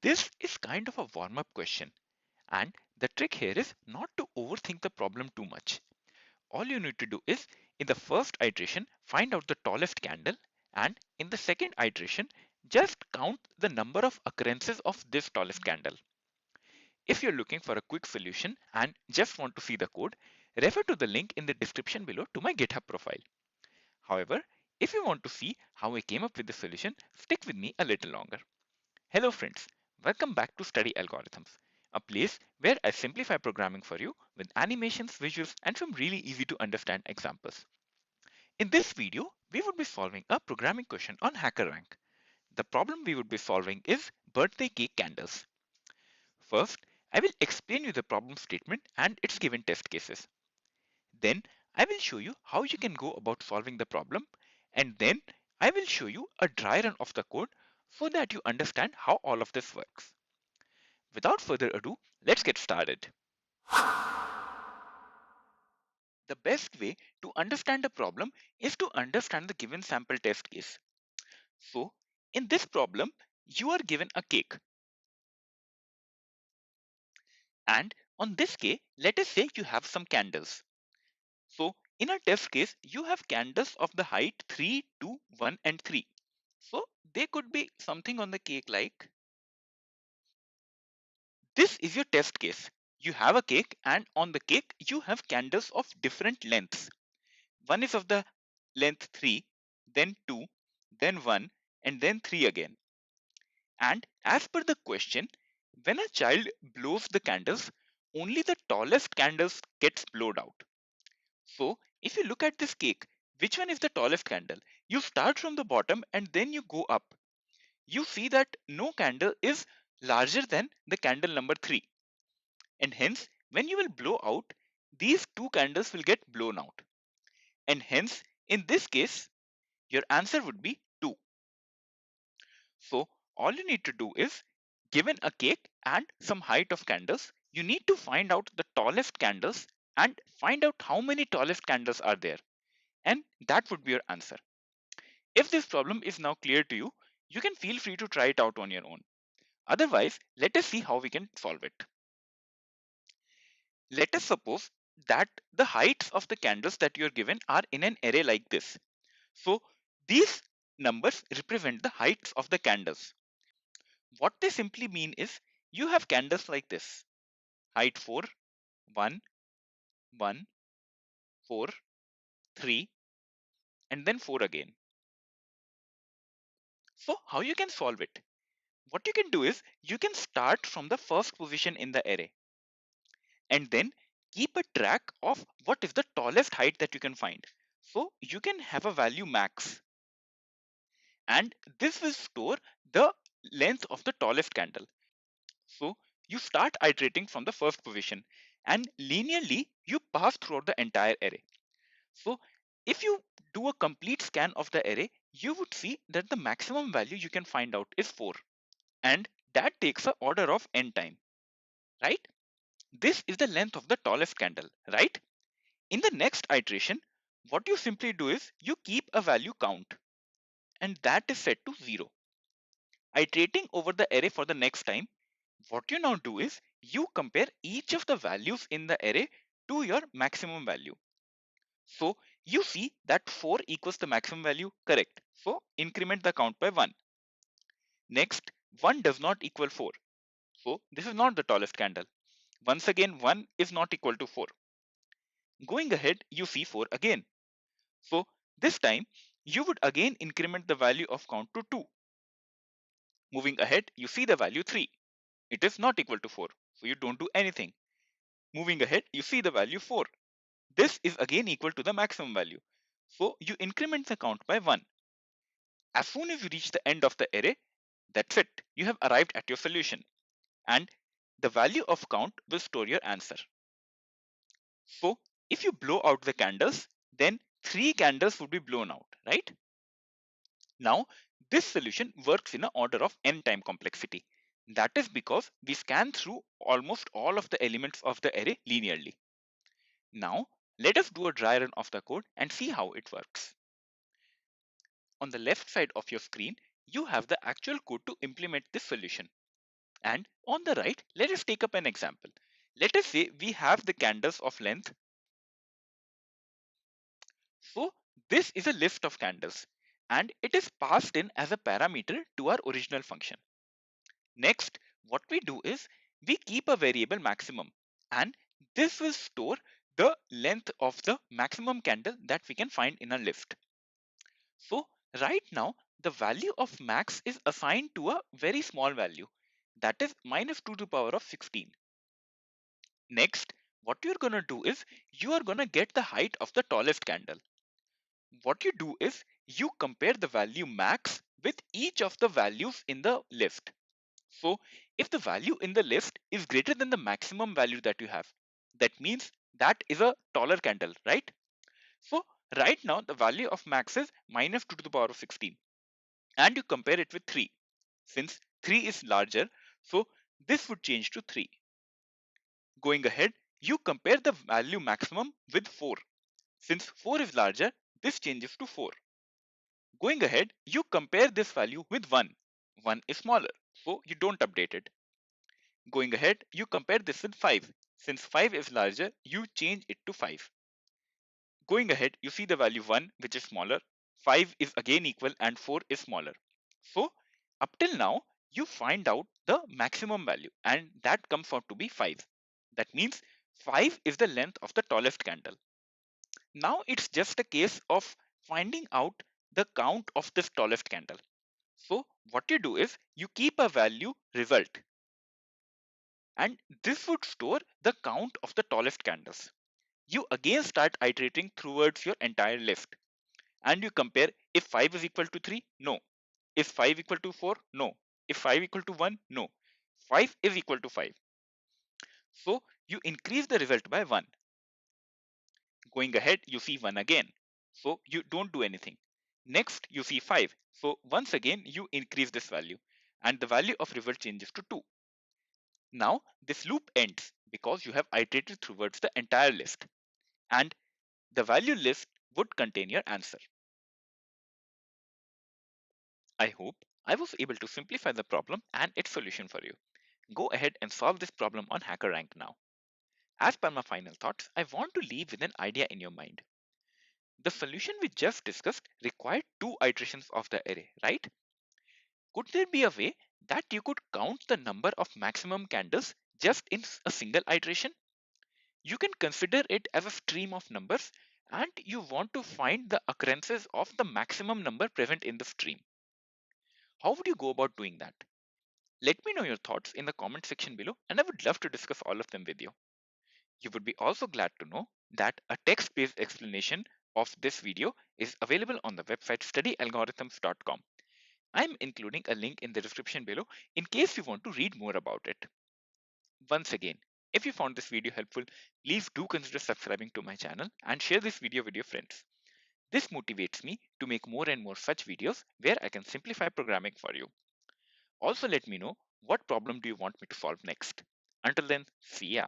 This is kind of a warm-up question, and the trick here is not to overthink the problem too much. All you need to do is, in the first iteration, find out the tallest candle, and in the second iteration, just count the number of occurrences of this tallest candle. If you're looking for a quick solution and just want to see the code, refer to the link in the description below to my GitHub profile. However, if you want to see how I came up with the solution, stick with me a little longer. Hello friends, welcome back to Study Algorithms, a place where I simplify programming for you with animations, visuals, and some really easy to understand examples. In this video, we would be solving a programming question on HackerRank. The problem we would be solving is birthday cake candles. First, I will explain you the problem statement and its given test cases. Then, I will show you how you can go about solving the problem, and then I will show you a dry run of the code so that you understand how all of this works. Without further ado, let's get started. The best way to understand a problem is to understand the given sample test case. So, in this problem, you are given a cake, and on this cake, let us say you have some candles. So, in a test case, you have candles of the height 3, 2, 1, and 3. So, they could be something on the cake like this is your test case. You have a cake, and on the cake, you have candles of different lengths. One is of the length 3, then 2, then 1, and then 3 again. And as per the question, when a child blows the candles, only the tallest candles gets blown out. So if you look at this cake, which one is the tallest candle? You start from the bottom and then you go up. You see that no candle is larger than the candle number 3. And hence, when you will blow out, these two candles will get blown out. And hence, in this case, your answer would be 2. So all you need to do is, given a cake and some height of candles, you need to find out the tallest candles and find out how many tallest candles are there. And that would be your answer. If this problem is now clear to you, you can feel free to try it out on your own. Otherwise, let us see how we can solve it. Let us suppose that the heights of the candles that you are given are in an array like this. So these numbers represent the heights of the candles. What they simply mean is you have candles like this: height 4, 1, 1, 4, 3, and then 4 again. So how you can solve it? What you can do is you can start from the first position in the array and then keep a track of what is the tallest height that you can find. So you can have a value max, and this will store the length of the tallest candle. So you start iterating from the first position and linearly you pass throughout the entire array. So if you do a complete scan of the array, you would see that the maximum value you can find out is 4, and that takes a order of n time, right? This is the length of the tallest candle, right? In the next iteration, what you simply do is you keep a value count, and that is set to 0. Iterating over the array for the next time, what you now do is you compare each of the values in the array to your maximum value. So you see that 4 equals the maximum value, correct? So increment the count by 1. Next, 1 does not equal 4. So this is not the tallest candle. Once again, 1 is not equal to 4. Going ahead, you see 4 again. So this time, you would again increment the value of count to 2. Moving ahead, you see the value 3. It is not equal to 4, so you don't do anything. Moving ahead, you see the value 4. This is again equal to the maximum value. So you increment the count by 1. As soon as you reach the end of the array, that's it. You have arrived at your solution. And the value of count will store your answer. So if you blow out the candles, then 3 candles would be blown out, right? Now, this solution works in an order of n time complexity. That is because we scan through almost all of the elements of the array linearly. Now, let us do a dry run of the code and see how it works. On the left side of your screen, you have the actual code to implement this solution. And on the right, let us take up an example. Let us say we have the candles of length. So this is a list of candles and it is passed in as a parameter to our original function. Next, what we do is we keep a variable maximum, and this will store the length of the maximum candle that we can find in a list. So right now the value of max is assigned to a very small value, that is minus 2 to the power of 16. Next, what you're going to do is you are going to get the height of the tallest candle. What you do is you compare the value max with each of the values in the list. So if the value in the list is greater than the maximum value that you have, that means that is a taller candle, right? So right now the value of max is minus 2 to the power of 16, and you compare it with 3. Since 3 is larger, so this would change to 3. Going ahead, you compare the value maximum with 4. Since 4 is larger, this changes to 4. Going ahead, you compare this value with 1. 1 is smaller, so you don't update it. Going ahead, you compare this with 5. Since 5 is larger, you change it to 5. Going ahead, you see the value 1, which is smaller, 5 is again equal, and 4 is smaller. So, up till now, you find out the maximum value, and that comes out to be 5. That means 5 is the length of the tallest candle. Now, it's just a case of finding out the count of this tallest candle. So, what you do is you keep a value result, and this would store the count of the tallest candles. You again start iterating towards your entire list, and you compare if 5 is equal to 3, no. If 5 equal to 4, no. If 5 equal to 1, no. 5 is equal to 5. So you increase the result by 1. Going ahead, you see 1 again. So you don't do anything. Next, you see 5. So once again, you increase this value, and the value of result changes to 2. Now this loop ends because you have iterated towards the entire list, and the value list would contain your answer. I hope I was able to simplify the problem and its solution for you. Go ahead and solve this problem on HackerRank now. As per my final thoughts, I want to leave with an idea in your mind. The solution we just discussed required 2 iterations of the array, right? Could there be a way that you could count the number of maximum candles just in a single iteration? You can consider it as a stream of numbers, and you want to find the occurrences of the maximum number present in the stream. How would you go about doing that? Let me know your thoughts in the comment section below, and I would love to discuss all of them with you. You would be also glad to know that a text-based explanation of this video is available on the website studyalgorithms.com. I'm including a link in the description below in case you want to read more about it. Once again, if you found this video helpful, please do consider subscribing to my channel and share this video with your friends. This motivates me to make more and more such videos where I can simplify programming for you. Also let me know what problem do you want me to solve next. Until then, see ya.